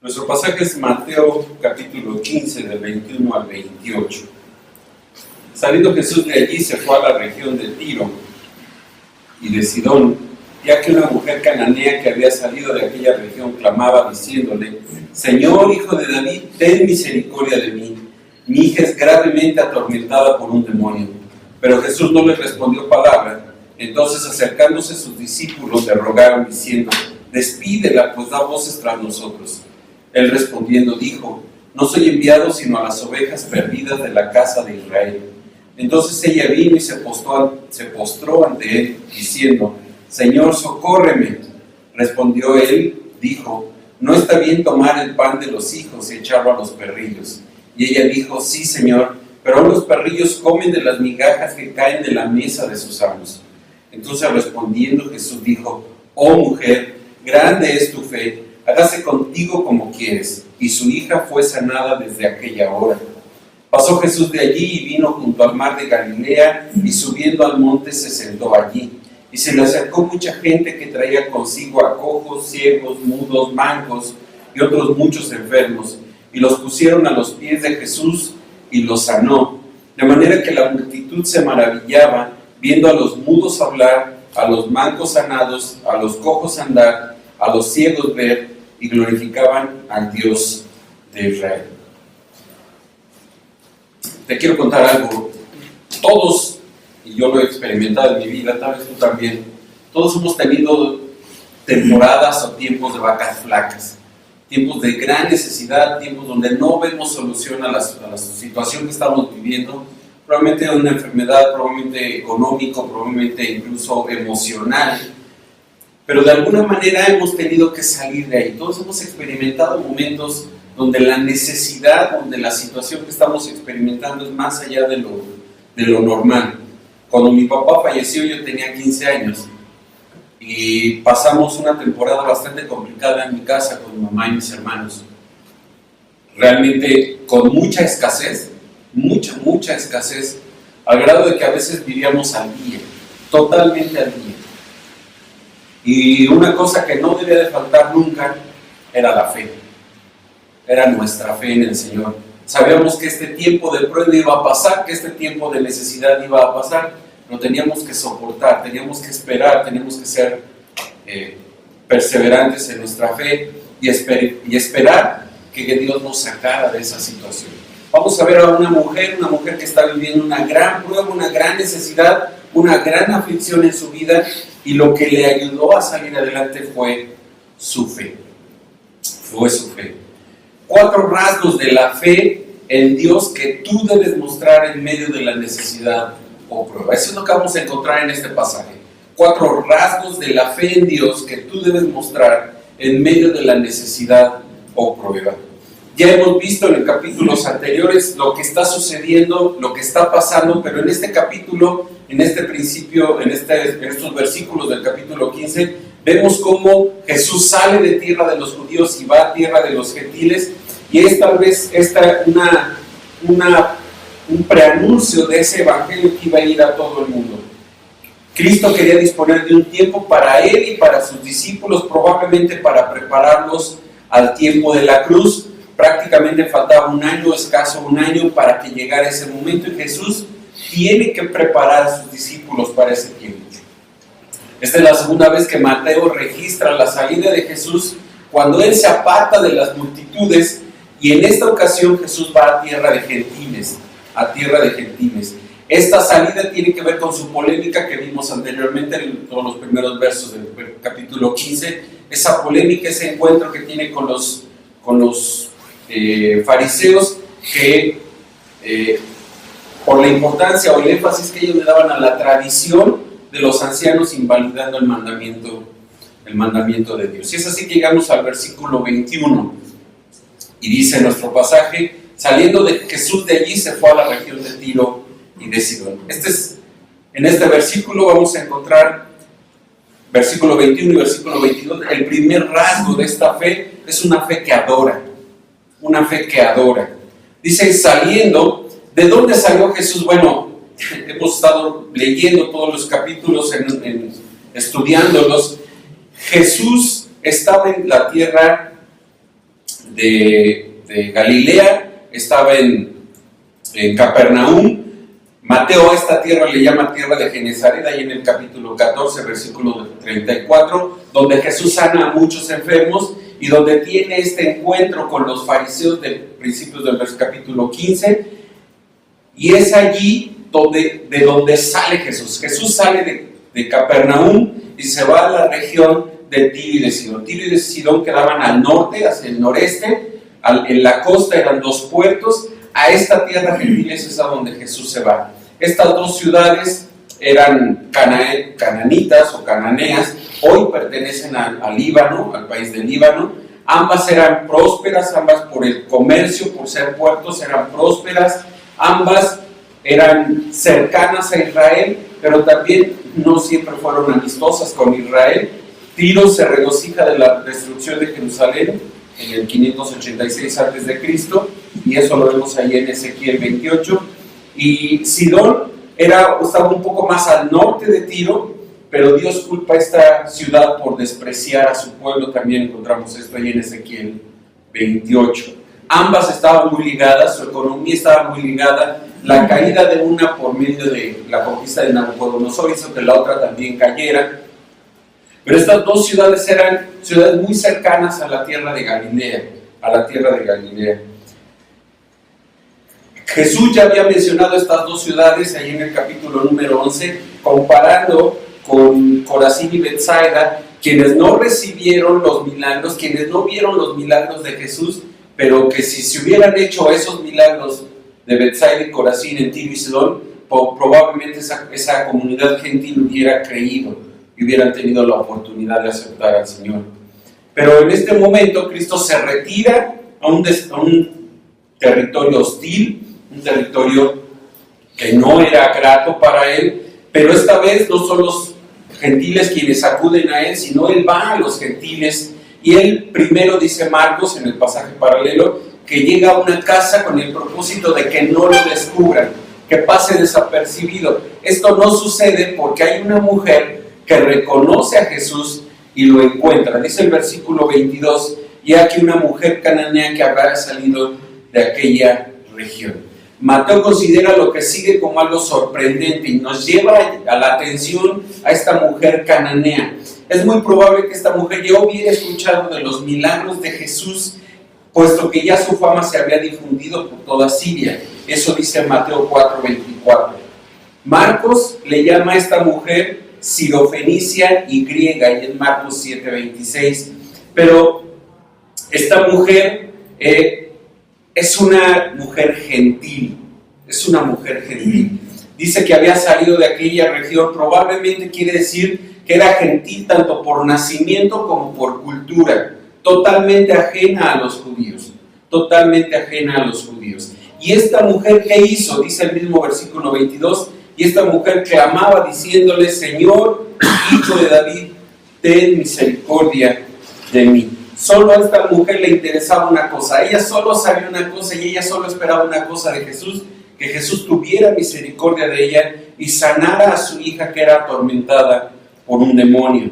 Nuestro pasaje es Mateo capítulo 15, del 21 al 28. Saliendo Jesús de allí, se fue a la región de Tiro y de Sidón, ya que una mujer cananea que había salido de aquella región clamaba diciéndole: Señor, hijo de David, ten misericordia de mí. Mi hija es gravemente atormentada por un demonio. Pero Jesús no le respondió palabra. Entonces, acercándose sus discípulos, le rogaron diciendo: Despídela, pues da voces tras nosotros. Él respondiendo dijo: No soy enviado sino a las ovejas perdidas de la casa de Israel. Entonces ella vino y se postró ante él, diciendo: Señor, socórreme. Respondió él, dijo: No está bien tomar el pan de los hijos y echarlo a los perrillos. Y ella dijo: Sí, Señor, pero aún los perrillos comen de las migajas que caen de la mesa de sus amos. Entonces respondiendo Jesús dijo: Oh mujer, grande es tu fe, hágase contigo como quieres. Y su hija fue sanada desde aquella hora. Pasó Jesús de allí y vino junto al mar de Galilea, y subiendo al monte se sentó allí. Y se le acercó mucha gente que traía consigo a cojos, ciegos, mudos, mancos y otros muchos enfermos, y los pusieron a los pies de Jesús y los sanó. De manera que la multitud se maravillaba, viendo a los mudos hablar, a los mancos sanados, a los cojos andar, a los ciegos ver, y glorificaban al Dios de Israel. Te quiero contar algo. Todos, y yo lo he experimentado en mi vida, tal vez tú también, todos hemos tenido temporadas o tiempos de vacas flacas, tiempos de gran necesidad, tiempos donde no vemos solución a la situación que estamos viviendo, probablemente una enfermedad, probablemente económico, probablemente incluso emocional. Pero de alguna manera hemos tenido que salir de ahí. Todos hemos experimentado momentos donde la necesidad, donde la situación que estamos experimentando es más allá de lo normal. Cuando mi papá falleció yo tenía 15 años y pasamos una temporada bastante complicada en mi casa con mi mamá y mis hermanos. Realmente con mucha escasez, mucha escasez, al grado de que a veces vivíamos al día, totalmente al día. Y una cosa que no debía de faltar nunca era la fe, era nuestra fe en el Señor. Sabíamos que este tiempo de prueba iba a pasar, que este tiempo de necesidad iba a pasar, pero teníamos que soportar, teníamos que esperar, teníamos que ser perseverantes en nuestra fe y esperar que Dios nos sacara de esa situación. Vamos a ver a una mujer que está viviendo una gran prueba, una gran necesidad, una gran aflicción en su vida, y lo que le ayudó a salir adelante fue su fe. Fue su fe. 4 rasgos de la fe en Dios que tú debes mostrar en medio de la necesidad o prueba. Eso es lo que vamos a encontrar en este pasaje. 4 rasgos de la fe en Dios que tú debes mostrar en medio de la necesidad o prueba. Ya hemos visto en capítulos anteriores lo que está sucediendo, lo que está pasando, pero en este capítulo, en este principio, en estos versículos del capítulo 15, vemos cómo Jesús sale de tierra de los judíos y va a tierra de los gentiles, y es tal vez un preanuncio de ese evangelio que iba a ir a todo el mundo. Cristo quería disponer de un tiempo para él y para sus discípulos, probablemente para prepararlos al tiempo de la cruz. Prácticamente faltaba un año, escaso un año, para que llegara ese momento, y Jesús tiene que preparar a sus discípulos para ese tiempo. Esta es la segunda vez que Mateo registra la salida de Jesús, cuando él se aparta de las multitudes, y en esta ocasión Jesús va a tierra de gentiles, Esta salida tiene que ver con su polémica que vimos anteriormente en todos los primeros versos del capítulo 15, esa polémica, ese encuentro que tiene con los fariseos, que por la importancia o el énfasis que ellos le daban a la tradición de los ancianos, invalidando el mandamiento de Dios. Y es así que llegamos al versículo 21, y dice nuestro pasaje: saliendo de Jesús de allí se fue a la región de Tiro y de Sidón. En este versículo vamos a encontrar, versículo 21 y versículo 22, el primer rasgo de esta fe es una fe que adora. Una fe que adora. Dice saliendo. ¿De dónde salió Jesús? Bueno, hemos estado leyendo todos los capítulos, estudiándolos. Jesús estaba en la tierra de Galilea, estaba en Capernaum. Mateo a esta tierra le llama tierra de Genezaret, ahí en el capítulo 14, versículo 34, donde Jesús sana a muchos enfermos y donde tiene este encuentro con los fariseos de principios del capítulo 15, y es allí de donde sale Jesús. Jesús sale de Capernaum y se va a la región de Tiro y de Sidón. Tiro y de Sidón quedaban al norte, hacia el noreste, en la costa eran dos puertos. A esta tierra gentil es a donde Jesús se va. Estas dos ciudades eran cananitas o cananeas, hoy pertenecen al Líbano, al país del Líbano. Ambas eran prósperas, ambas por el comercio, por ser puertos, eran prósperas. Ambas eran cercanas a Israel, pero también no siempre fueron amistosas con Israel. Tiro se regocija de la destrucción de Jerusalén en el 586 a.C., y eso lo vemos ahí en Ezequiel 28. Y Sidón estaba un poco más al norte de Tiro, pero Dios culpa a esta ciudad por despreciar a su pueblo. También encontramos esto ahí en Ezequiel 28. Ambas estaban muy ligadas, su economía estaba muy ligada. La caída de una por medio de la conquista de Nabucodonosor hizo que la otra también cayera. Pero estas dos ciudades eran ciudades muy cercanas a la tierra de Galilea, Jesús ya había mencionado estas dos ciudades ahí en el capítulo número 11, comparando con Corazín y Betsaida, quienes no recibieron los milagros, quienes no vieron los milagros de Jesús, pero que si se hubieran hecho esos milagros de Betsaida y Corazín en Tiro y Sidón, probablemente esa comunidad gentil hubiera creído y hubieran tenido la oportunidad de aceptar al Señor. Pero en este momento Cristo se retira a un territorio hostil, un territorio que no era grato para él, pero esta vez no son los gentiles quienes acuden a él, sino él va a los gentiles. Y él primero, dice Marcos en el pasaje paralelo, que llega a una casa con el propósito de que no lo descubran, que pase desapercibido. Esto no sucede porque hay una mujer que reconoce a Jesús y lo encuentra. Dice el versículo 22, y aquí una mujer cananea que habrá salido de aquella región. Mateo considera lo que sigue como algo sorprendente y nos lleva a la atención a esta mujer cananea. Es muy probable que esta mujer ya hubiera escuchado de los milagros de Jesús, puesto que ya su fama se había difundido por toda Siria. Eso dice Mateo 4:24. Marcos le llama a esta mujer sirofenicia y griega, y en Marcos 7:26. Pero esta mujer es una mujer gentil, Dice que había salido de aquella región, probablemente quiere decir que era gentil tanto por nacimiento como por cultura, totalmente ajena a los judíos. Y esta mujer, ¿qué hizo? Dice el mismo versículo 22, y esta mujer clamaba diciéndole: Señor, Hijo de David, ten misericordia de mí. Solo a esta mujer le interesaba una cosa, ella solo sabía una cosa y ella solo esperaba una cosa de Jesús, que Jesús tuviera misericordia de ella y sanara a su hija que era atormentada por un demonio.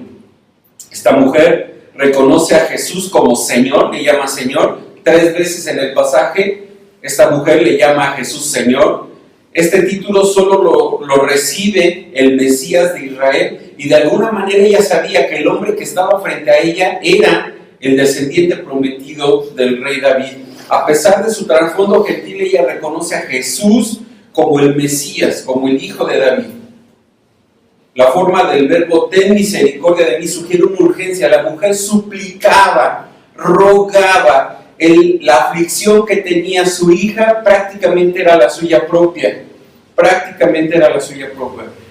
Esta mujer reconoce a Jesús como Señor, le llama Señor, 3 veces en el pasaje esta mujer le llama a Jesús Señor. Este título solo lo recibe el Mesías de Israel, y de alguna manera ella sabía que el hombre que estaba frente a ella era el descendiente prometido del rey David. A pesar de su trasfondo gentil, ella reconoce a Jesús como el Mesías, como el Hijo de David. La forma del verbo ten misericordia de mí sugiere una urgencia. La mujer suplicaba, rogaba. La aflicción que tenía su hija prácticamente era la suya propia.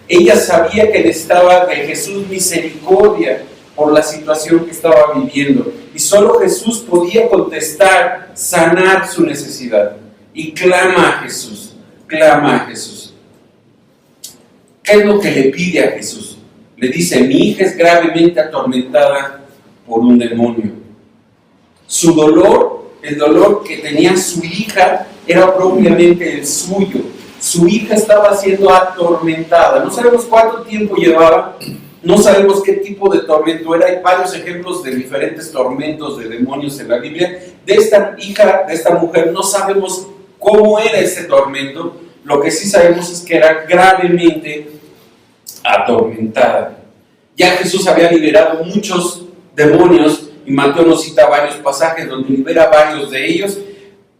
Ella sabía que necesitaba de Jesús misericordia por la situación que estaba viviendo. Y solo Jesús podía contestar, sanar su necesidad. Y clama a Jesús. ¿Qué es lo que le pide a Jesús? Le dice: mi hija es gravemente atormentada por un demonio. Su dolor, el dolor que tenía su hija, era propiamente el suyo. Su hija estaba siendo atormentada. No sabemos cuánto tiempo llevaba, No sabemos qué tipo de tormento era. Hay varios ejemplos de diferentes tormentos de demonios en la Biblia. De esta hija, de esta mujer, no sabemos cómo era ese tormento. Lo que sí sabemos es que era gravemente atormentada. Ya Jesús había liberado muchos demonios, y Mateo nos cita varios pasajes donde libera varios de ellos,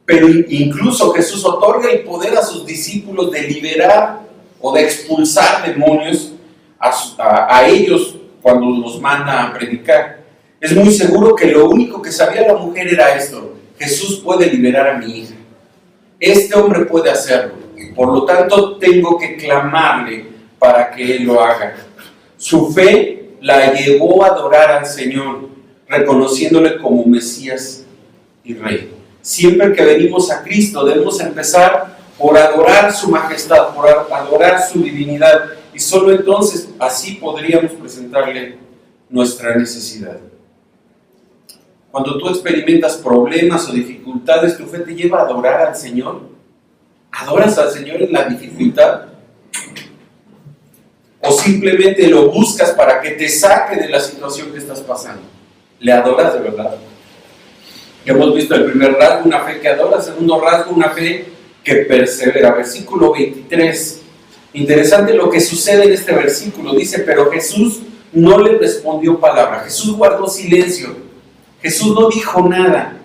pero incluso Jesús otorga el poder a sus discípulos de liberar o de expulsar demonios a ellos cuando los manda a predicar. Es muy seguro que lo único que sabía la mujer era esto: Jesús puede liberar a mi hija, este hombre puede hacerlo, por lo tanto tengo que clamarle para que él lo haga. Su fe la llevó a adorar al Señor, reconociéndole como Mesías y Rey. Siempre que venimos a Cristo debemos empezar por adorar su majestad, por adorar su divinidad, y solo entonces así podríamos presentarle nuestra necesidad. Cuando tú experimentas problemas o dificultades, tu fe te lleva a adorar al Señor. ¿Adoras al Señor en la dificultad? ¿O simplemente lo buscas para que te saque de la situación que estás pasando? ¿Le adoras de verdad? Hemos visto el primer rasgo, una fe que adora. El segundo rasgo, una fe que persevera. Versículo 23. Interesante lo que sucede en este versículo. Dice: pero Jesús no le respondió palabra. Jesús guardó silencio. Jesús no dijo nada.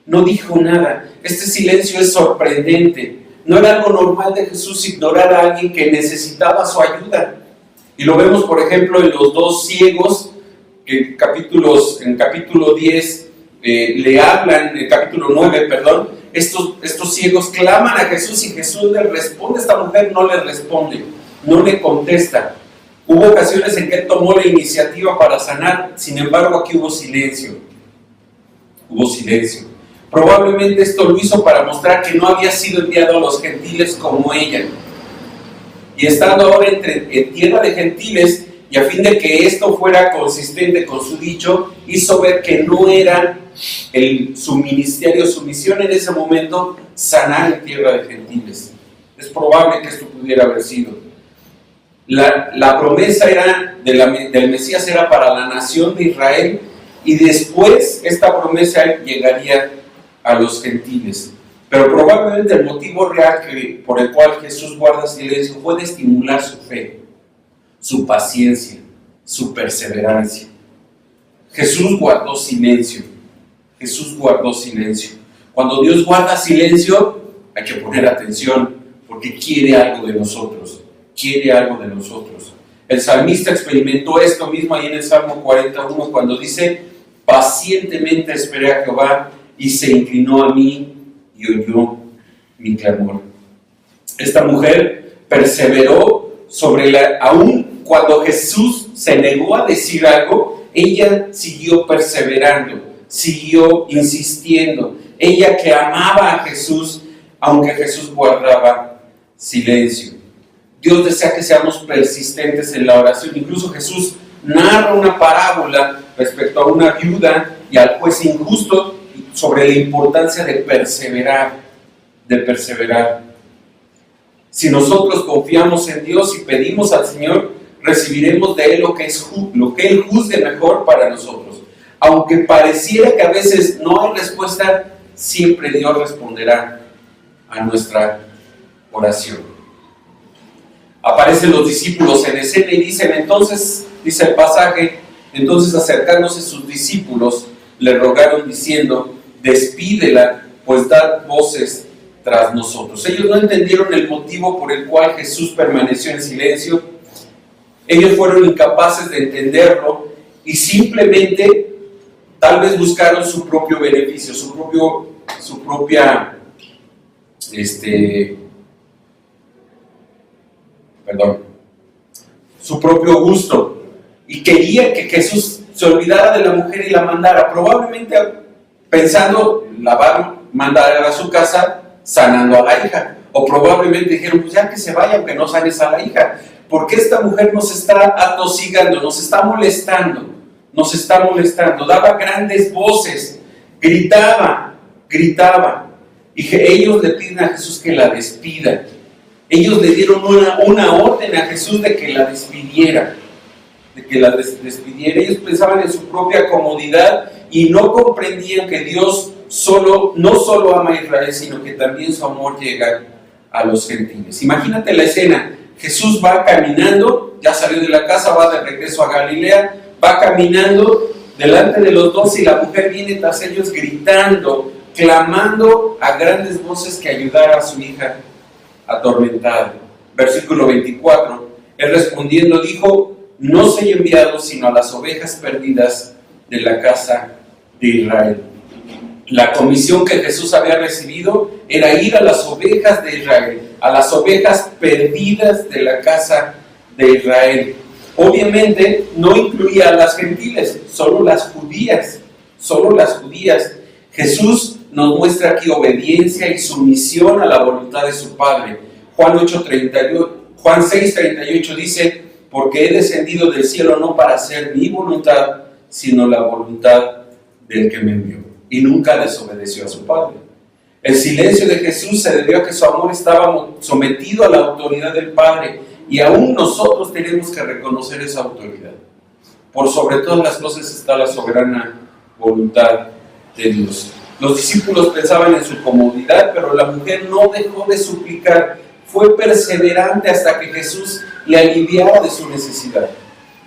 No dijo nada. Este silencio es sorprendente. No era algo normal de Jesús ignorar a alguien que necesitaba su ayuda. Y lo vemos, por ejemplo, en los dos ciegos, en capítulo 10, le hablan, en el capítulo 9, perdón, estos ciegos claman a Jesús y Jesús les responde. Esta mujer no le responde, no le contesta. Hubo ocasiones en que él tomó la iniciativa para sanar, sin embargo aquí hubo silencio. Hubo silencio. Probablemente esto lo hizo para mostrar que no había sido enviado a los gentiles como ella. Y estando ahora en tierra de gentiles, y a fin de que esto fuera consistente con su dicho, hizo ver que no era su ministerio, su misión en ese momento, sanar en tierra de gentiles. Es probable que esto pudiera haber sido. La promesa del Mesías era para la nación de Israel, y después esta promesa llegaría a los gentiles. Pero probablemente el motivo real por el cual Jesús guarda silencio fue de estimular su fe, su paciencia, su perseverancia. Jesús guardó silencio. Jesús guardó silencio. Cuando Dios guarda silencio, hay que poner atención, porque quiere algo de nosotros. Quiere algo de nosotros. El salmista experimentó esto mismo ahí en el Salmo 41, cuando dice: pacientemente esperé a Jehová, y se inclinó a mí y oyó mi clamor. Esta mujer perseveró aún cuando Jesús se negó a decir algo, ella siguió perseverando, siguió insistiendo. Ella que amaba a Jesús, aunque Jesús guardaba silencio. Dios desea que seamos persistentes en la oración. Incluso Jesús narra una parábola respecto a una viuda y al juez injusto sobre la importancia de perseverar, Si nosotros confiamos en Dios y pedimos al Señor, recibiremos de Él lo que Él juzgue mejor para nosotros. Aunque pareciera que a veces no hay respuesta, siempre Dios responderá a nuestra oración. Aparecen los discípulos en escena y dicen, entonces, dice el pasaje, entonces acercándose sus discípulos, le rogaron diciendo: despídela, pues dad voces tras nosotros. Ellos no entendieron el motivo por el cual Jesús permaneció en silencio. Ellos fueron incapaces de entenderlo y simplemente tal vez buscaron su propio beneficio, su propio gusto, y querían que Jesús se olvidara de la mujer y la mandara, probablemente pensando, la va a mandar a su casa sanando a la hija, o probablemente dijeron, pues ya que se vaya, aunque no sanes a la hija, porque esta mujer nos está atosigando, nos está molestando, daba grandes voces, gritaba, y ellos le piden a Jesús que la despida. Ellos le dieron una orden a Jesús de que la despidiera. de que la despidiera. Ellos pensaban en su propia comodidad y no comprendían que Dios no solo ama a Israel, sino que también su amor llega a los gentiles. Imagínate la escena: Jesús va caminando, ya salió de la casa, va de regreso a Galilea, va caminando delante de los dos y la mujer viene tras ellos gritando, clamando a grandes voces que ayudara a su hija atormentada. Versículo 24, él respondiendo dijo: no soy enviado sino a las ovejas perdidas de la casa de Israel. La comisión que Jesús había recibido era ir a las ovejas de Israel, a las ovejas perdidas de la casa de Israel. Obviamente no incluía a las gentiles, solo las judías, solo las judías. Jesús nos muestra aquí obediencia y sumisión a la voluntad de su Padre. Juan 6:38 dice: porque he descendido del cielo no para hacer mi voluntad, sino la voluntad del que me envió. Y nunca desobedeció a su Padre. El silencio de Jesús se debió a que su amor estaba sometido a la autoridad del Padre, y aún nosotros tenemos que reconocer esa autoridad. Por sobre todas las cosas está la soberana voluntad de Dios. Los discípulos pensaban en su comodidad, pero la mujer no dejó de suplicar. Fue perseverante hasta que Jesús le aliviara de su necesidad.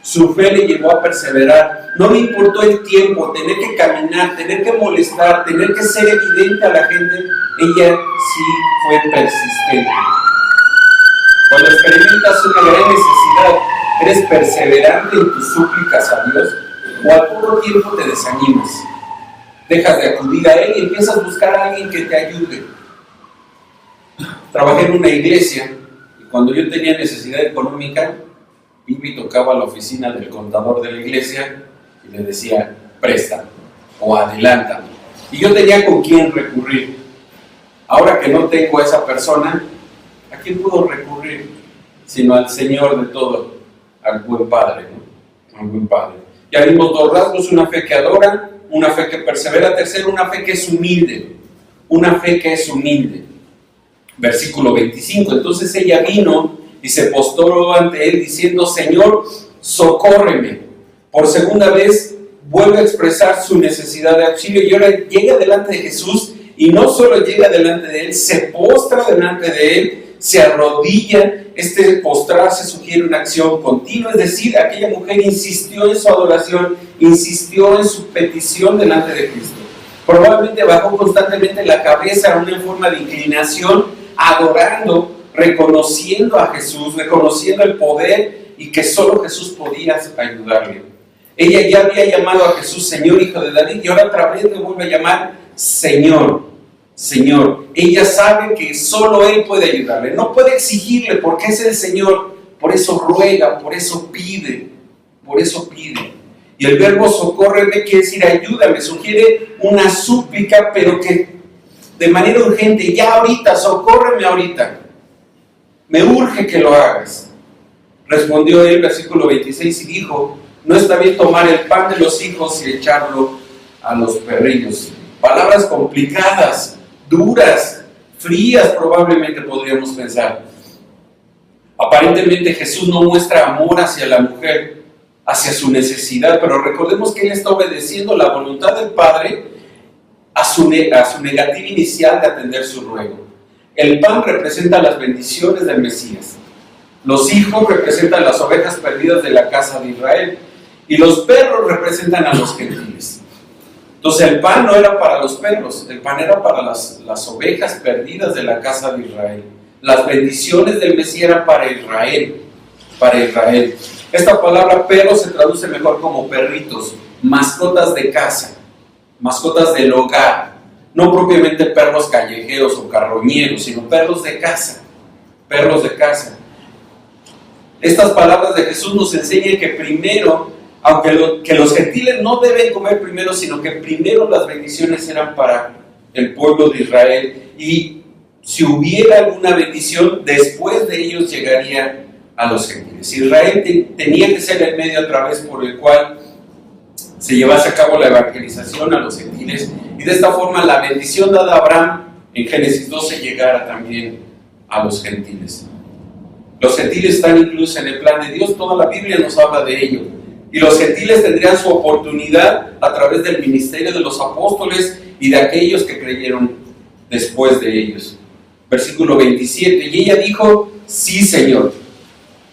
Su fe le llevó a perseverar. No le importó el tiempo, tener que caminar, tener que molestar, tener que ser evidente a la gente. Ella sí fue persistente. Cuando experimentas una gran necesidad, ¿eres perseverante en tus súplicas a Dios? ¿O al poco tiempo te desanimas? Dejas de acudir a Él y empiezas a buscar a alguien que te ayude. Trabajé en una iglesia y cuando yo tenía necesidad económica, iba y tocaba a la oficina del contador de la iglesia y le decía: préstame o adelántame. Y yo tenía con quién recurrir. Ahora que no tengo a esa persona, ¿a quién puedo recurrir? Sino al Señor de todo, al buen Padre, ¿no? Al buen Padre. Ya vimos dos rasgos: una fe que adora, una fe que persevera. Tercero, una fe que es humilde. Una fe que es humilde. Versículo 25, entonces ella vino y se postró ante él diciendo: Señor, socórreme. Por segunda vez vuelve a expresar su necesidad de auxilio y ahora llega delante de Jesús, y no solo llega delante de él, se postra delante de él, se arrodilla. Este postrarse sugiere una acción continua, es decir, aquella mujer insistió en su adoración, insistió en su petición delante de Cristo. Probablemente bajó constantemente la cabeza en una forma de inclinación, adorando, reconociendo a Jesús, reconociendo el poder y que solo Jesús podía ayudarle. Ella ya había llamado a Jesús Señor, Hijo de David, y ahora otra vez le vuelve a llamar Señor, Señor. Ella sabe que solo Él puede ayudarle, no puede exigirle porque es el Señor, por eso ruega, por eso pide, por eso pide. Y el verbo socórreme quiere decir ayúdame, sugiere una súplica, pero que de manera urgente, ya ahorita, socórreme ahorita. Me urge que lo hagas. Respondió él, versículo 26, y dijo: no está bien tomar el pan de los hijos y echarlo a los perrillos. Palabras complicadas, duras, frías probablemente podríamos pensar. Aparentemente Jesús no muestra amor hacia la mujer, hacia su necesidad, pero recordemos que Él está obedeciendo la voluntad del Padre a su negativa inicial de atender su ruego. El pan representa las bendiciones del Mesías. Los hijos representan las ovejas perdidas de la casa de Israel. Y los perros representan a los gentiles. Entonces el pan no era para los perros, el pan era para las ovejas perdidas de la casa de Israel. Las bendiciones del Mesías eran para Israel. Para Israel. Esta palabra perro se traduce mejor como perritos, mascotas de casa, mascotas del hogar, no propiamente perros callejeros o carroñeros, sino perros de casa, perros de casa. Estas palabras de Jesús nos enseñan que primero, que los gentiles no deben comer primero, sino que primero las bendiciones eran para el pueblo de Israel, y si hubiera alguna bendición, después de ellos llegaría a los gentiles. Israel tenía que ser el medio a través por el cual se llevase a cabo la evangelización a los gentiles, y de esta forma la bendición dada a Abraham en Génesis 12 llegara también a los gentiles. Los gentiles están incluidos en el plan de Dios, toda la Biblia nos habla de ello. Y los gentiles tendrían su oportunidad a través del ministerio de los apóstoles y de aquellos que creyeron después de ellos. Versículo 27, y ella dijo, sí, Señor,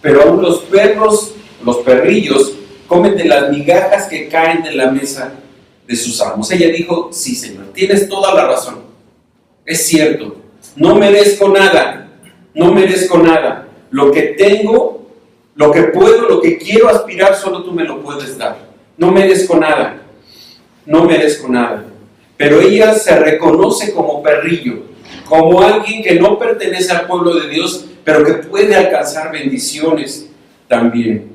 pero aún los perros, los perrillos, comen de las migajas que caen de la mesa de sus amos. Ella dijo, sí, Señor, tienes toda la razón, es cierto, no merezco nada, no merezco nada. Lo que tengo, lo que puedo, lo que quiero aspirar, solo tú me lo puedes dar. No merezco nada, no merezco nada. Pero ella se reconoce como perrillo, como alguien que no pertenece al pueblo de Dios, pero que puede alcanzar bendiciones también.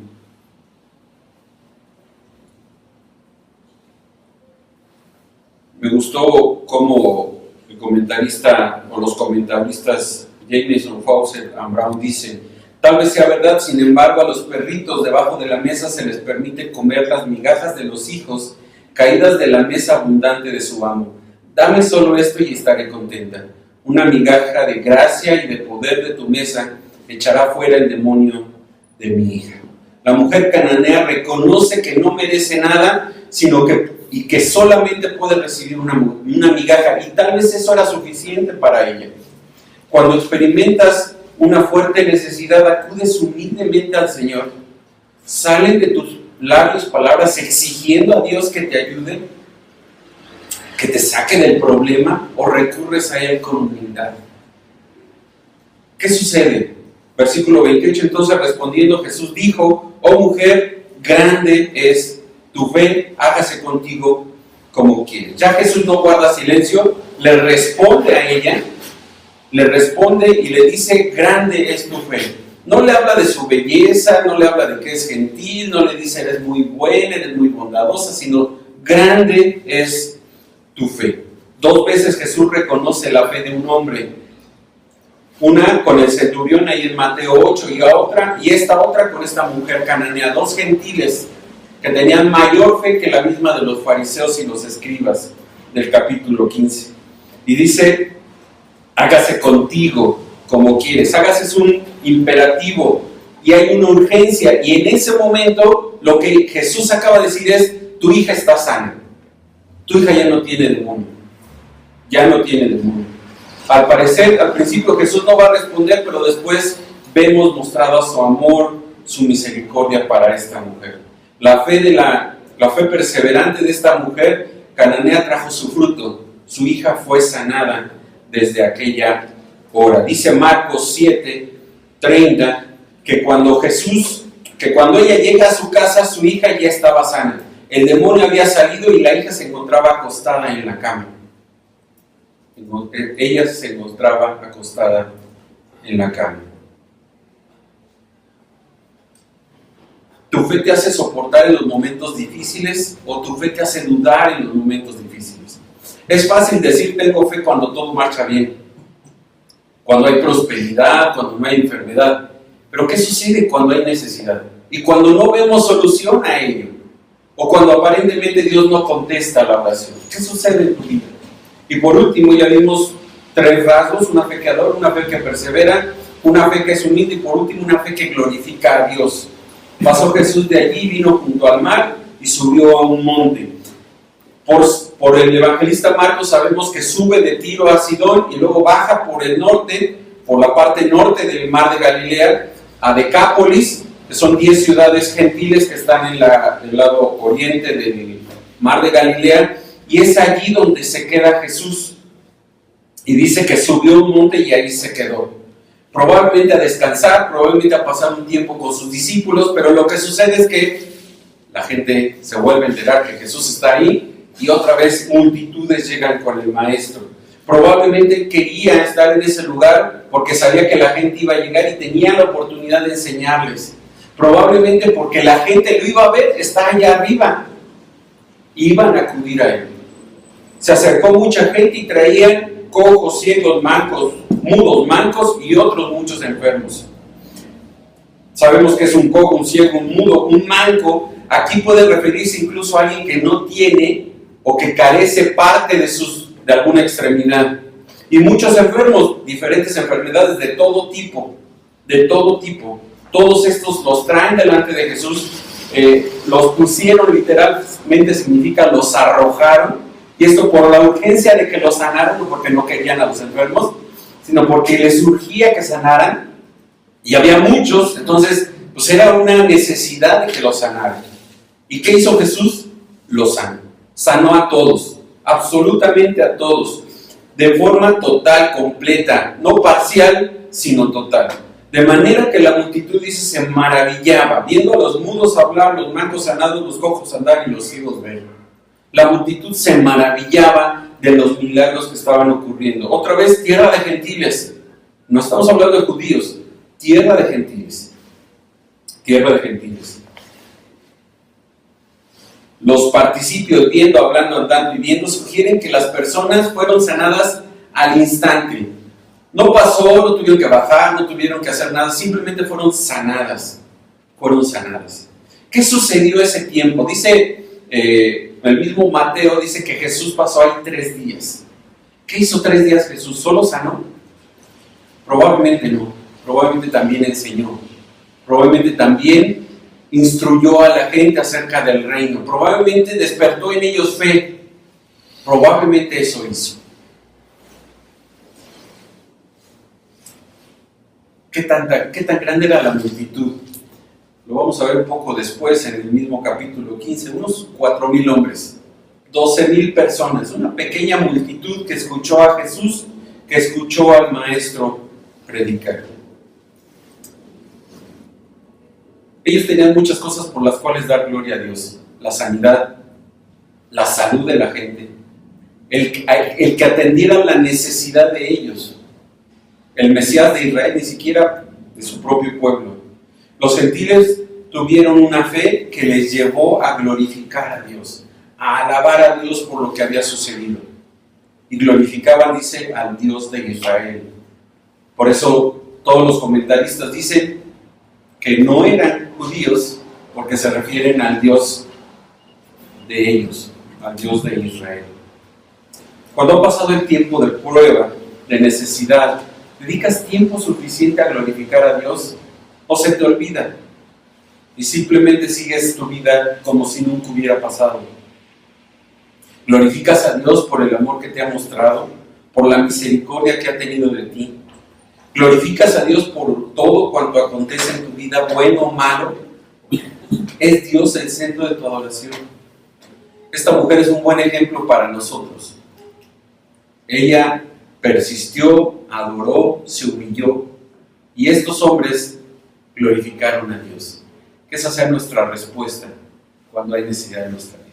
Me gustó cómo el comentarista o los comentaristas Jameson, Fawcett y Brown dicen: tal vez sea verdad, sin embargo, a los perritos debajo de la mesa se les permite comer las migajas de los hijos caídas de la mesa abundante de su amo. Dame solo esto y estaré contenta. Una migaja de gracia y de poder de tu mesa echará fuera el demonio de mi hija. La mujer cananea reconoce que no merece nada, sino que solamente puede recibir una migaja, y tal vez eso era suficiente para ella. Cuando experimentas una fuerte necesidad, acudes humildemente al Señor. ¿Salen de tus labios palabras exigiendo a Dios que te ayude, que te saque del problema, o recurres a Él con humildad? ¿Qué sucede? Versículo 28, entonces respondiendo Jesús dijo: oh mujer, grande es tu fe, hágase contigo como quieres. Ya Jesús no guarda silencio, le responde a ella, le responde y le dice: grande es tu fe. No le habla de su belleza, no le habla de que es gentil, no le dice eres muy buena, eres muy bondadosa, sino grande es tu fe. 2 veces Jesús reconoce la fe de un hombre. Una con el centurión ahí en Mateo 8 y esta otra con esta mujer cananea. 2 gentiles que tenían mayor fe que la misma de los fariseos y los escribas del capítulo 15. Y dice: hágase contigo como quieres. Hágase es un imperativo y hay una urgencia, y en ese momento lo que Jesús acaba de decir es: tu hija está sana, tu hija ya no tiene demonio, ya no tiene demonio. Al parecer, al principio Jesús no va a responder, pero después vemos mostrado su amor, su misericordia para esta mujer. La fe perseverante de esta mujer cananea trajo su fruto. Su hija fue sanada desde aquella hora. Dice Marcos 7:30 que cuando ella llega a su casa, su hija ya estaba sana. El demonio había salido y la hija se encontraba acostada en la cama. Ella se encontraba acostada en la cama. ¿Tu fe te hace soportar en los momentos difíciles o tu fe te hace dudar en los momentos difíciles? Es fácil decir tengo fe cuando todo marcha bien, cuando hay prosperidad, cuando no hay enfermedad. Pero ¿qué sucede cuando hay necesidad? Y cuando no vemos solución a ello, o cuando aparentemente Dios no contesta la oración. ¿Qué sucede en tu vida? Y por último, ya vimos 3 rasgos: una fe que adora, una fe que persevera, una fe que es humilde y por último una fe que glorifica a Dios. Pasó Jesús de allí, vino junto al mar y subió a un monte. Por el evangelista Marcos sabemos que sube de Tiro a Sidón y luego baja por el norte, por la parte norte del mar de Galilea, a Decápolis, que son 10 ciudades gentiles que están en el lado oriente del mar de Galilea, y es allí donde se queda Jesús. Y dice que subió a un monte y ahí se quedó. Probablemente a descansar, probablemente a pasar un tiempo con sus discípulos, pero lo que sucede es que la gente se vuelve a enterar que Jesús está ahí y otra vez multitudes llegan con el maestro. Probablemente quería estar en ese lugar porque sabía que la gente iba a llegar y tenía la oportunidad de enseñarles. Probablemente porque la gente lo iba a ver, está allá arriba. Iban a acudir a él. Se acercó mucha gente y traían cojos, ciegos, mancos, mudos, mancos y otros muchos enfermos. Sabemos que es un cojo, un ciego, un mudo, un manco. Aquí puede referirse incluso a alguien que no tiene o que carece parte de alguna extremidad. Y muchos enfermos, diferentes enfermedades de todo tipo. Todos estos los traen delante de Jesús. los pusieron, literalmente significa los arrojaron, y esto por la urgencia de que los sanaran, no porque no querían a los enfermos, sino porque les urgía que sanaran, y había muchos, entonces pues era una necesidad de que los sanaran. ¿Y qué hizo Jesús? Los sanó. Sanó a todos, absolutamente a todos, de forma total, completa, no parcial, sino total. De manera que la multitud, dice, se maravillaba, viendo a los mudos hablar, los mancos sanados, los cojos andar y los ciegos ver. La multitud se maravillaba de los milagros que estaban ocurriendo. Otra vez, tierra de gentiles. No estamos hablando de judíos, tierra de gentiles. Tierra de gentiles. Los participios, viendo, hablando, andando y viendo, sugieren que las personas fueron sanadas al instante. No pasó, no tuvieron que bajar, no tuvieron que hacer nada, simplemente fueron sanadas. Fueron sanadas. ¿Qué sucedió ese tiempo? Dice, el mismo Mateo dice que Jesús pasó ahí 3 días. ¿Qué hizo 3 días Jesús? ¿Solo sanó? Probablemente no. Probablemente también enseñó. Probablemente también instruyó a la gente acerca del reino. Probablemente despertó en ellos fe. Probablemente eso hizo. ¿Qué tan grande era la multitud? Lo vamos a ver un poco después en el mismo capítulo 15. Unos 4,000 hombres, 12,000 personas. Una pequeña multitud que escuchó a Jesús, que escuchó al maestro predicar. Ellos tenían muchas cosas por las cuales dar gloria a Dios. La sanidad, la salud de la gente, el que atendiera la necesidad de ellos. El Mesías de Israel, ni siquiera de su propio pueblo. Los gentiles tuvieron una fe que les llevó a glorificar a Dios, a alabar a Dios por lo que había sucedido. Y glorificaban, dice, al Dios de Israel. Por eso todos los comentaristas dicen que no eran judíos, porque se refieren al Dios de ellos, al Dios de Israel. Cuando ha pasado el tiempo de prueba, de necesidad, ¿dedicas tiempo suficiente a glorificar a Dios o se te olvida y simplemente sigues tu vida como si nunca hubiera pasado? ¿Glorificas a Dios por el amor que te ha mostrado, por la misericordia que ha tenido de ti? ¿Glorificas a Dios por todo cuanto acontece en tu vida, bueno o malo? ¿Es Dios el centro de tu adoración? Esta mujer es un buen ejemplo para nosotros. Ella persistió, adoró, se humilló, y estos hombres glorificaron a Dios. Que esa sea nuestra respuesta cuando hay necesidad de nuestra vida.